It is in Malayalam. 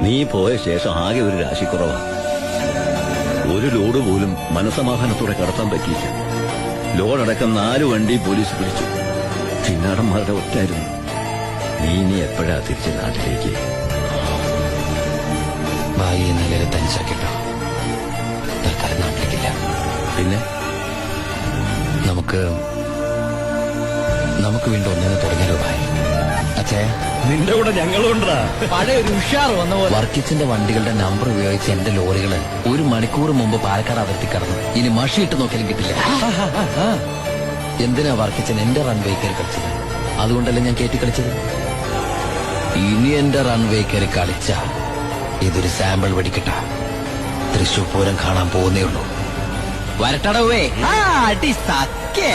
നീ പോയ ശേഷം ആകെ ഒരു രാശിക്കുറവാ. ഒരു ലോഡ് പോലും മനസമാധാനത്തോടെ കടത്താൻ പറ്റിയില്ല. ലോഡടക്കം 4 വണ്ടി പോലീസ് പിടിച്ചു. ചിന്നാടന്മാരുടെ ഒറ്റായിരുന്നു. നീ ഇനി എപ്പോഴാ തിരിച്ച് നാട്ടിലേക്ക്? ഭായി നിലയിൽ തനിച്ചാക്കിട്ടോ തൽക്കാലം നാട്ടിലേക്കില്ല. പിന്നെ നമുക്ക് വീണ്ടും ഒന്നിനെ തുടങ്ങിയാലോ ഭായി? അച്ഛേ, നിന്റെ കൂടെ ഞങ്ങളുണ്ടാ. പഴയ ഒരു ഉഷാർ വന്ന പോലെ വർക്കിച്ചിന്റെ വണ്ടികളുടെ നമ്പർ ഉപയോഗിച്ച് എന്റെ ലോറികള് 1 മണിക്കൂർ മുമ്പ് പാലക്കാട് അതിർത്തി കടന്നു. ഇനി മഷിയിട്ട് നോക്കിയാലും കിട്ടില്ല. എന്തിനാ വർക്കിച്ചൻ എന്റെ റൺവേ കയറി കളിച്ചത്? അതുകൊണ്ടല്ലേ ഞാൻ കയറ്റി കളിച്ചത്. ഇനി എന്റെ റൺവേ കയറി കളിച്ച ഇതൊരു സാമ്പിൾ വെടിക്കട്ട. തൃശൂർ പൂരം കാണാൻ പോകുന്നേ ഉള്ളൂ. വരട്ടടവേ അടി സക്കേ.